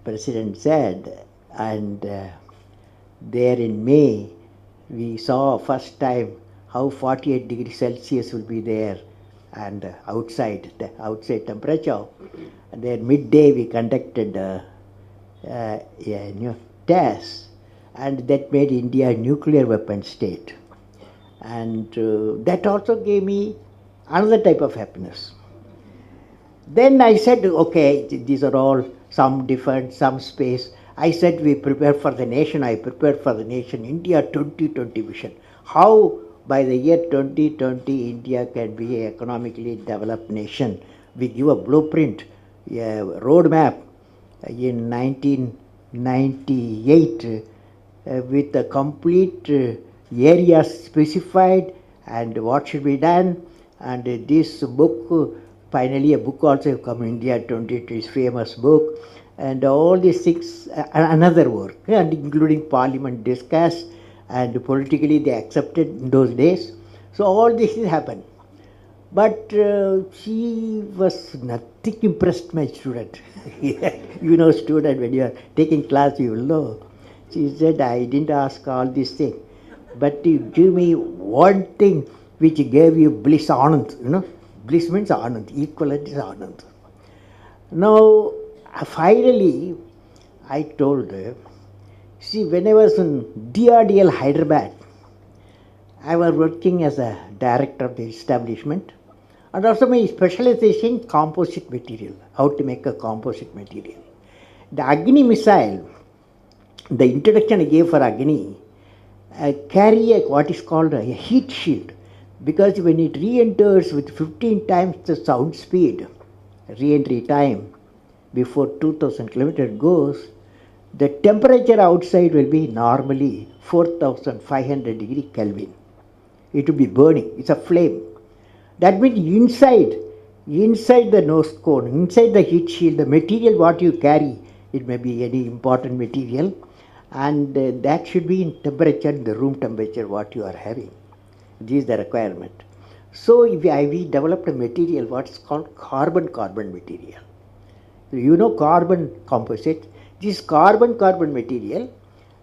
President said, and there in May, we saw first time how 48 degrees Celsius will be there, and the outside temperature. And then midday we conducted a new test, and that made India a nuclear weapon state. And that also gave me another type of happiness. Then I said, okay, these are all some different, some space. I said, we prepare for the nation. I prepared for the nation, India 2020 vision. How by the year 2020, India can be an economically developed nation. We give a blueprint, a roadmap in 1998 with a complete area specified and what should be done. And this book, finally a book also come, India 2020 is famous book, and all these six, another work, and including parliament discussed, and politically they accepted in those days. So all this happened. But she was nothing impressed, my student. You know, student, when you are taking class, you will know. She said, I didn't ask all these things, but you give me one thing which gave you bliss, anand, you know. Bliss means anand, equivalent is anand. Now, finally, I told her, see, when I was in DRDL Hyderabad, I was working as a director of the establishment, and also my specialization composite material, how to make a composite material. The Agni missile, the introduction I gave for Agni, carry what is called a heat shield, because when it re-enters with 15 times the sound speed, re-entry time, before 2000 kilometers goes, the temperature outside will be normally 4500 degree Kelvin. It will be burning, it's a flame. That means inside the nose cone, inside the heat shield, the material what you carry, it may be any important material, and that should be in temperature, the room temperature what you are having. This is the requirement. So we developed a material what is called carbon-carbon material. You know carbon composite. This carbon-carbon material,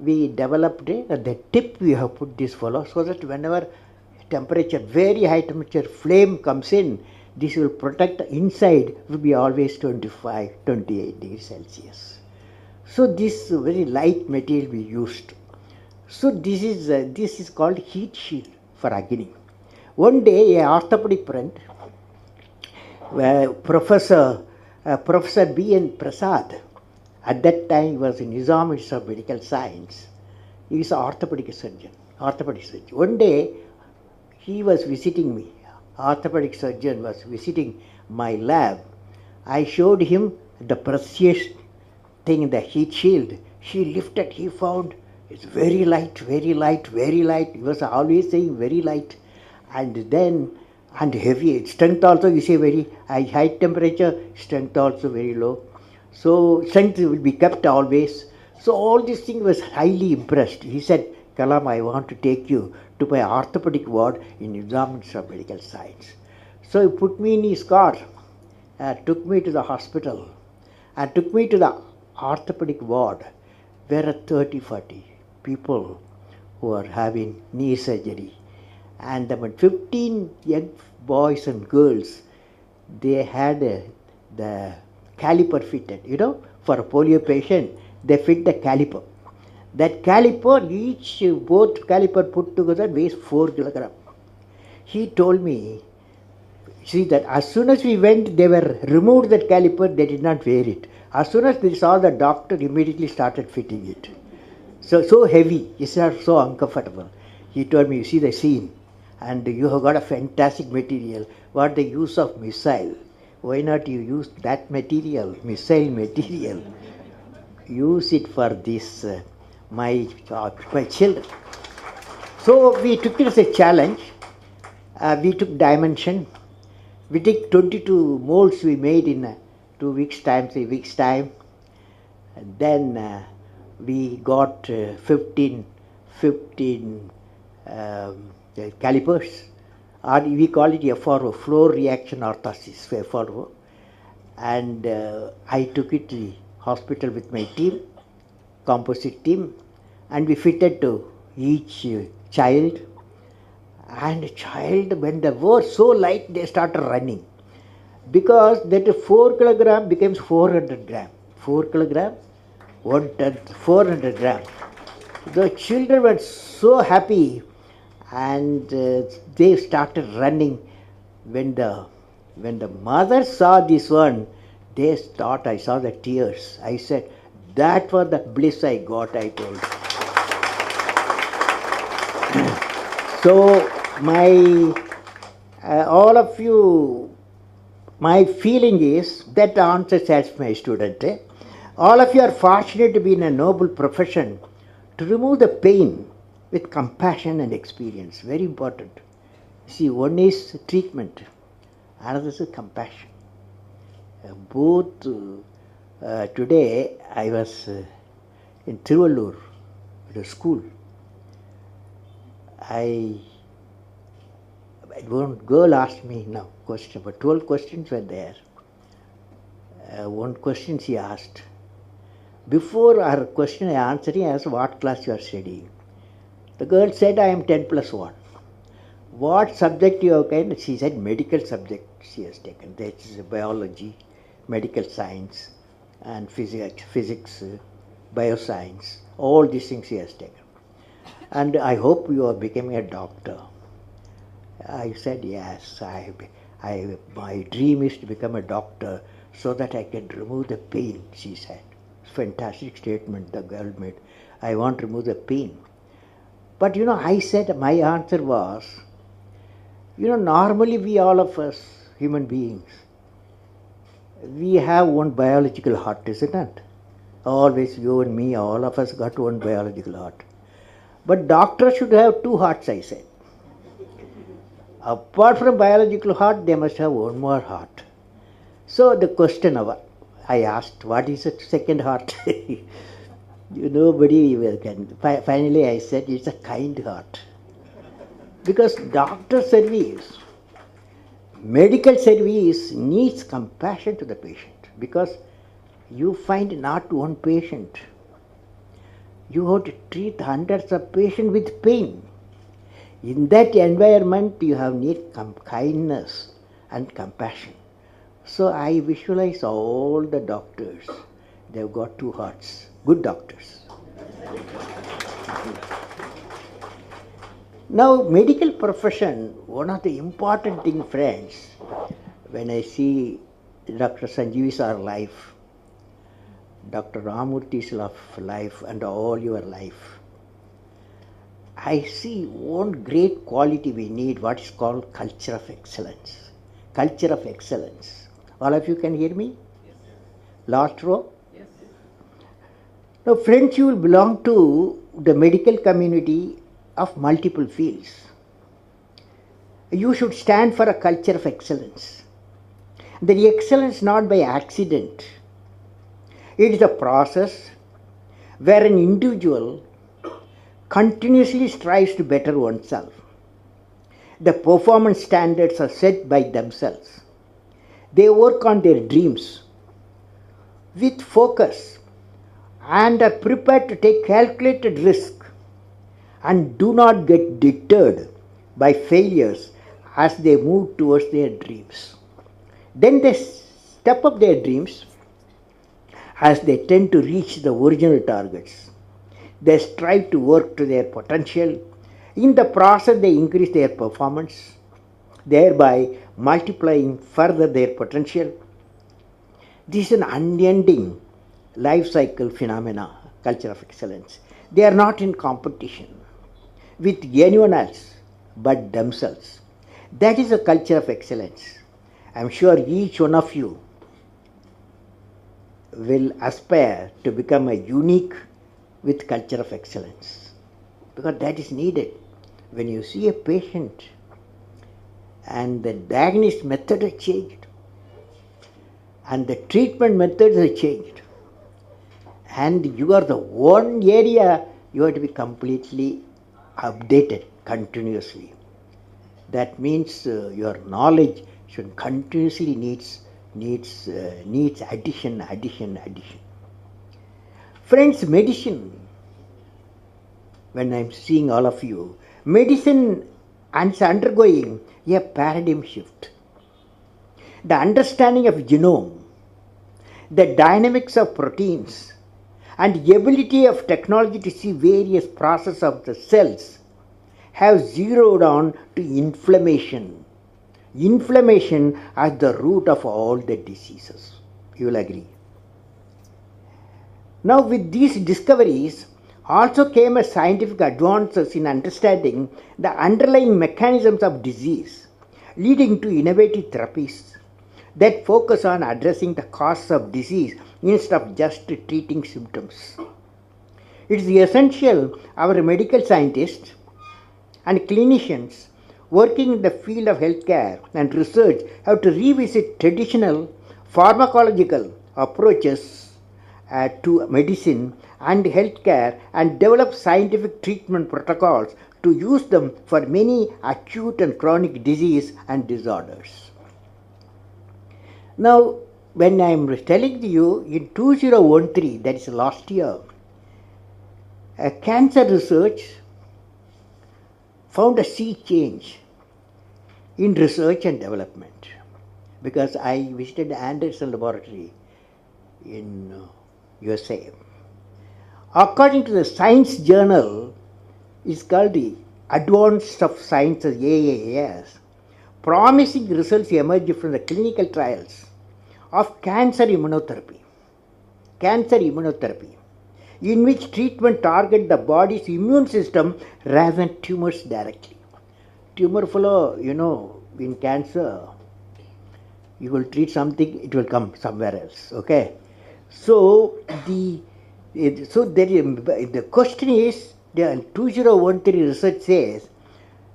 we developed at the tip we have put this fellow, so that whenever temperature, very high temperature flame comes in, this will protect the inside, will be always 25, 28 degrees Celsius. So this very light material we used. So this is called heat shield for Agni. One day, a orthopedic friend, Professor B.N. Prasad, at that time he was in Nizam Institute of Medical Science. He is an orthopedic surgeon. One day, he was visiting me. Orthopedic surgeon was visiting my lab. I showed him the precious thing, the heat shield. He lifted, he found it's very light, very light, very light. He was always saying very light. And heavy. Strength also, you say very high temperature, strength also very low. So strength will be kept always. So all these things was highly impressed. He said, Kalam, I want to take you to my orthopedic ward in Nizam Institute of Medical Science. So he put me in his car, took me to the hospital, and took me to the orthopedic ward, where are 30-40 people who are having knee surgery. And about 15 young boys and girls, they had the caliper fitted. You know, for a polio patient, they fit the caliper. That caliper, both caliper put together weighs 4 kilograms. He told me, see that as soon as we went, they were removed that caliper, they did not wear it. As soon as they saw the doctor, immediately started fitting it. So heavy, it's not so uncomfortable. He told me, you see the scene, and you have got a fantastic material. What the use of missile? Why not you use that material, missile material? Use it for this, my children. So we took it as a challenge. We took dimension. We took 22 molds we made in 2 weeks' time, 3 weeks' time. And then we got 15 calipers, or we call it FRO, floor reaction orthosis, FRO. And I took it hospital with my team, composite team, and we fitted to each child. And child, when they were so light, they started running. Because that 4 kilogram becomes 400 gram. 4 kilogram, 1/10, 400 gram. The children were so happy, and they started running. When the mother saw this one, they thought, I saw the tears. I said, that was the bliss I got, I told. So my all of you, my feeling is that answers as my student. All of you are fortunate to be in a noble profession to remove the pain with compassion and experience. Very important. See, one is treatment, another is compassion. Both today I was in Tiruvallur at a school. One girl asked me now question, but 12 questions were there. One question she asked. Before her question I answered, I asked what class you are studying. The girl said, I am 10 plus 1. What subject you have taken? She said medical subject she has taken. That is biology, medical science, and physics, bioscience. All these things she has taken. And I hope you are becoming a doctor. I said, yes, my dream is to become a doctor so that I can remove the pain, she said. Fantastic statement the girl made. I want to remove the pain. But I said, my answer was, normally we all of us, human beings, we have one biological heart, isn't it? Always you and me, all of us got one biological heart. But doctors should have 2 hearts, I said. Apart from biological heart, they must have one more heart. So the question I asked, what is the second heart? Nobody can. Finally I said, it's a kind heart. Because doctor service, medical service needs compassion to the patient. Because you find not one patient. You have to treat hundreds of patients with pain. In that environment, you have need kindness and compassion. So I visualize all the doctors. They've got 2 hearts. Good doctors. Now, medical profession, one of the important things, friends, when I see Dr. Sanjeevi's life, Dr. Ramurthy's life, and all your life, I see one great quality we need, what is called culture of excellence. Culture of excellence. All of you can hear me? Yes. Last row? Yes. Now, friends, you will belong to the medical community of multiple fields. You should stand for a culture of excellence. The excellence not by accident. It is a process where an individual continuously strives to better oneself. The performance standards are set by themselves. They work on their dreams with focus and are prepared to take calculated risk and do not get deterred by failures as they move towards their dreams. Then they step up their dreams as they tend to reach the original targets. They strive to work to their potential. In the process, they increase their performance, thereby multiplying further their potential. This is an unending life cycle phenomena, culture of excellence. They are not in competition with anyone else but themselves. That is a culture of excellence. I am sure each one of you will aspire to become a unique with culture of excellence, because that is needed. When you see a patient and the diagnosis method has changed and the treatment methods have changed, and you are the one area you have to be completely updated continuously. That means your knowledge should continuously needs addition. Friends, medicine, when I'm seeing all of you, medicine is undergoing a paradigm shift. The understanding of genome, the dynamics of proteins, and the ability of technology to see various processes of the cells have zeroed on to inflammation. Inflammation as the root of all the diseases. You will agree. Now, with these discoveries also came a scientific advances in understanding the underlying mechanisms of disease, leading to innovative therapies that focus on addressing the cause of disease instead of just treating symptoms. It is essential our medical scientists and clinicians working in the field of healthcare and research have to revisit traditional pharmacological approaches to medicine and healthcare and develop scientific treatment protocols to use them for many acute and chronic disease and disorders. Now, when I am telling you in 2013, that is last year, cancer research found a sea change in research and development, because I visited Anderson Laboratory in USA. According to the Science Journal, it's called the Advanced of Sciences AAS, promising results emerged from the clinical trials of cancer immunotherapy, in which treatment target the body's immune system rather than tumors directly. Tumor flow, in cancer, you will treat something, it will come somewhere else. Okay, so the question is, the 2013 research says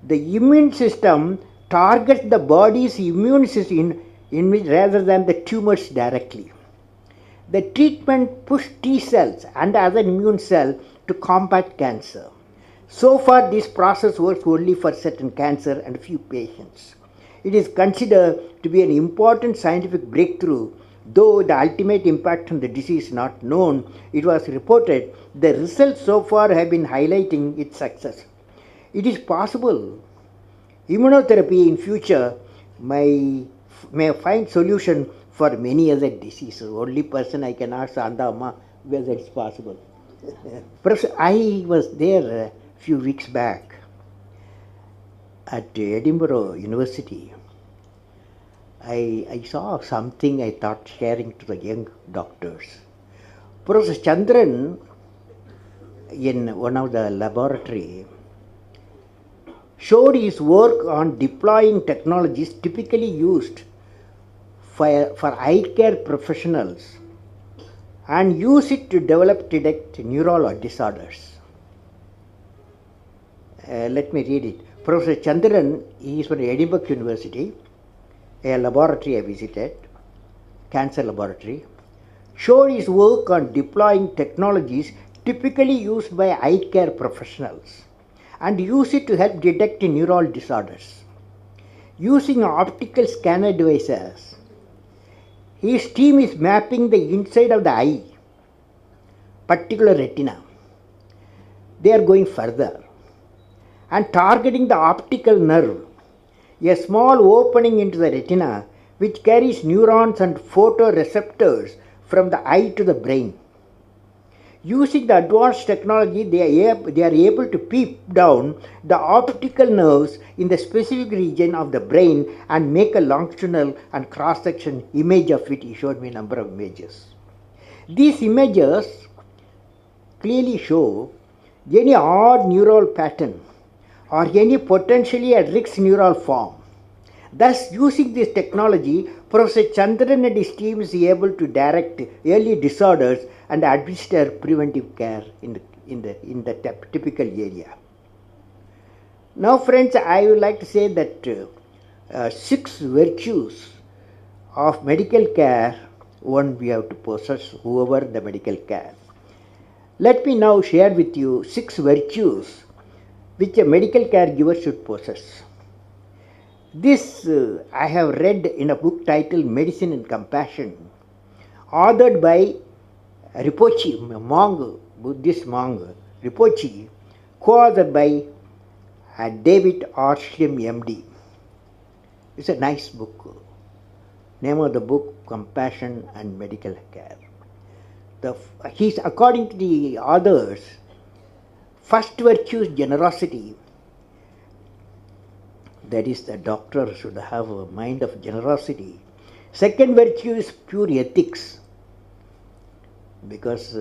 the immune system targets the body's immune system rather than the tumors directly. The treatment pushed T cells and other immune cells to combat cancer. So far, this process works only for certain cancer and few patients. It is considered to be an important scientific breakthrough. Though the ultimate impact on the disease is not known, it was reported the results so far have been highlighting its success. It is possible immunotherapy in future may find solution for many other diseases. Only person I can ask Anda Amma whether it's possible. I was there a few weeks back at Edinburgh University. I saw something I thought sharing to the young doctors. Professor Chandran, in one of the laboratory, showed his work on deploying technologies typically used for eye care professionals and use it to detect neural disorders. Let me read it. Professor Chandran, he is from Edinburgh University, a laboratory I visited, cancer laboratory, showed his work on deploying technologies typically used by eye care professionals and use it to help detect neural disorders. Using optical scanner devices, his team is mapping the inside of the eye, particular retina. They are going further and targeting the optical nerve, a small opening into the retina which carries neurons and photoreceptors from the eye to the brain. Using the advanced technology, they are able to peep down the optical nerves in the specific region of the brain and make a longitudinal and cross-section image of it. He showed me a number of images. These images clearly show any odd neural pattern or any potentially at risk neural form. Thus, using this technology, Professor Chandran and his team is able to direct early disorders and administer preventive care in the typical area. Now, friends, I would like to say that 6 virtues of medical care, one we have to possess, whoever the medical care. Let me now share with you 6 virtues which a medical caregiver should possess. This I have read in a book titled Medicine and Compassion, authored by Rinpoche, monk, Buddhist monk, Rinpoche, co-authored by David R. Schlim, MD. It's a nice book. Name of the book, Compassion and Medical Care. He's, according to the authors, first virtue is generosity. That is, the doctor should have a mind of generosity. Second virtue is pure ethics. Because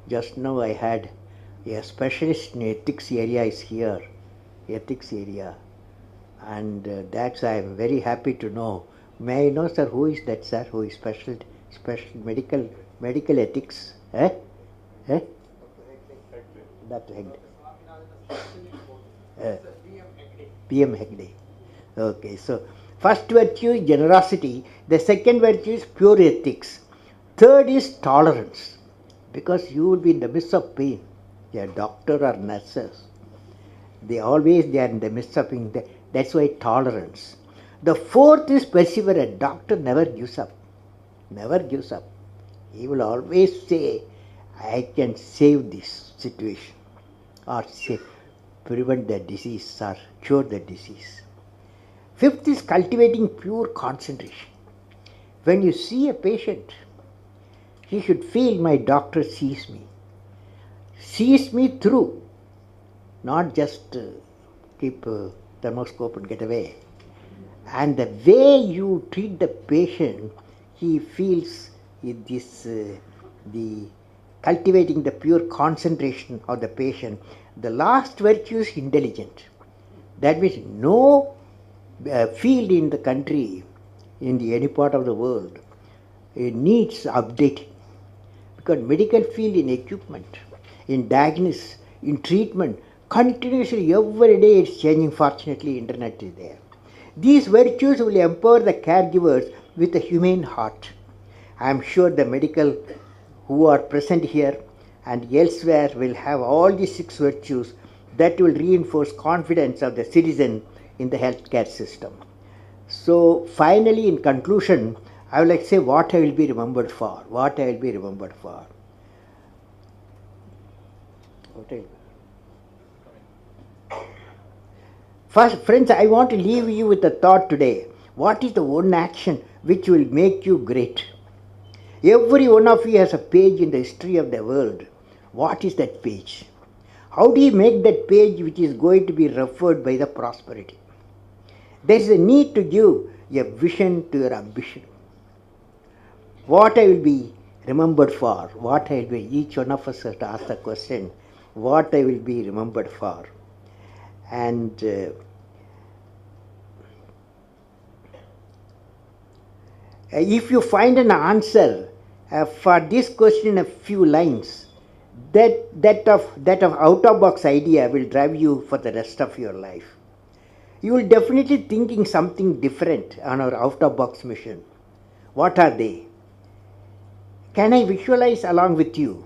just now I had a specialist in ethics area is here, ethics area. And that's I am very happy to know. May I know, sir, who is that, sir, who is special medical ethics? Dr. Hegde. PM Hegde. Okay, so first virtue is generosity. The second virtue is pure ethics. Third is tolerance. Because you will be in the midst of pain. They are doctor or nurses. They are in the midst of pain. That's why tolerance. The fourth is perseverance. Doctor never gives up. Never gives up. He will always say, I can save this situation, or prevent the disease, or cure the disease. Fifth is cultivating pure concentration. When you see a patient, he should feel my doctor sees me through, not just keep a thermoscope and get away. And the way you treat the patient, he feels the cultivating the pure concentration of the patient. The last virtue is intelligent. That means no field in the country, in any part of the world, it needs updating. Because medical field in equipment, in diagnosis, in treatment, continuously every day it's changing. Fortunately, internet is there. These virtues will empower the caregivers with a humane heart. I am sure the medical who are present here and elsewhere will have all these 6 virtues that will reinforce confidence of the citizen in the healthcare system. So finally, in conclusion, I would like to say what I will be remembered for. What I will be remembered for. First, friends, I want to leave you with a thought today. What is the one action which will make you great? Every one of you has a page in the history of the world. What is that page? How do you make that page which is going to be referred by the prosperity? There is a need to give a vision to your ambition. What I will be remembered for, what I will be, each one of us has to ask the question, what I will be remembered for. And if you find an answer for this question in a few lines, that of out-of-box idea will drive you for the rest of your life. You will definitely thinking something different on our out-of-box mission. What are they? Can I visualize along with you?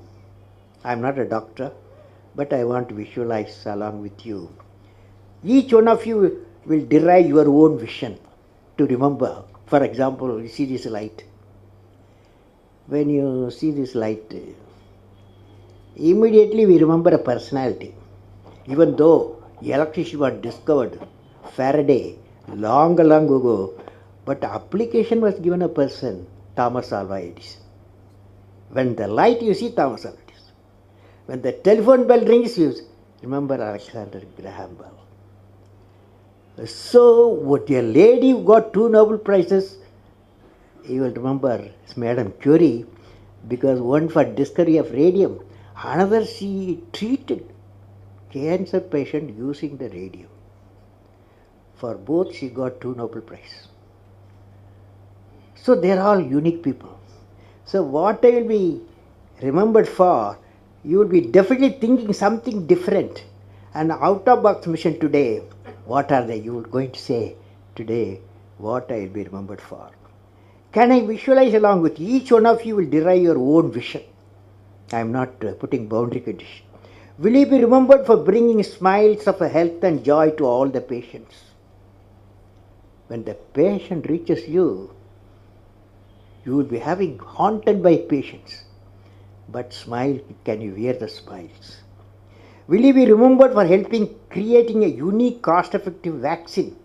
I am not a doctor, but I want to visualize along with you. Each one of you will derive your own vision to remember. For example, you see this light. When you see this light, immediately we remember a personality. Even though electricity was discovered, Faraday, long ago, but application was given a person, Thomas Alva Edison. When the light you see Thomas Alva Edison. When the telephone bell rings, you remember Alexander Graham Bell. So, what a lady who got 2 Nobel Prizes, you will remember Madame Curie, because one for discovery of radium, another she treated cancer patient using the radium. For both she got 2 Nobel Prizes. So they are all unique people. So what I will be remembered for, you will be definitely thinking something different. And out-of-box mission today, what are they? You are going to say today what I will be remembered for. Can I visualize along with each one of you will derive your own vision. I am not putting boundary condition. Will you be remembered for bringing smiles of health and joy to all the patients? When the patient reaches you, you will be having haunted by patients. but smile, can you wear the smiles? Will you be remembered for helping creating a unique cost-effective vaccine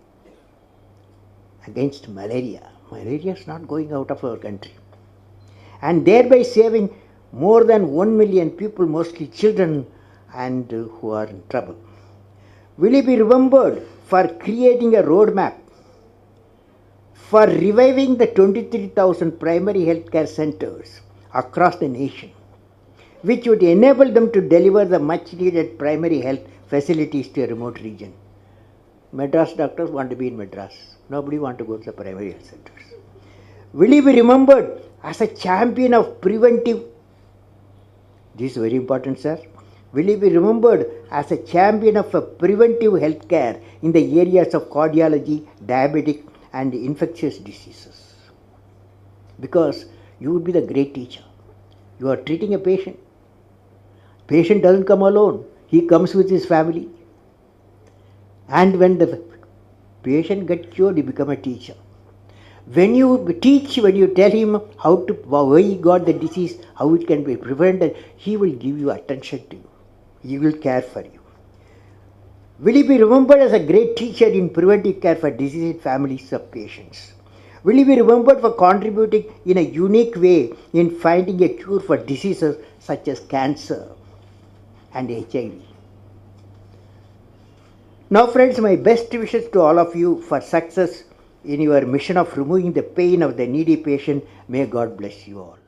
against malaria? Malaria is not going out of our country. And thereby saving more than 1 million people, mostly children, and who are in trouble. Will you be remembered for creating a roadmap for reviving the 23,000 primary healthcare centers across the nation, which would enable them to deliver the much needed primary health facilities to a remote region? Madras doctors want to be in Madras. Nobody wants to go to the primary health centers. Will you be remembered as a champion of preventive? This is very important, sir. Will you be remembered as a champion of a preventive health care in the areas of cardiology, diabetic, and infectious diseases? Because you would be the great teacher. You are treating a patient. Patient doesn't come alone. He comes with his family. And when the patient gets cured, you become a teacher. When you teach, when you tell him why he got the disease, how it can be prevented, he will give you attention to you. He will care for you. Will you be remembered as a great teacher in preventive care for diseased families of patients? Will you be remembered for contributing in a unique way in finding a cure for diseases such as cancer and HIV? Now friends, my best wishes to all of you for success in your mission of removing the pain of the needy patient. May God bless you all.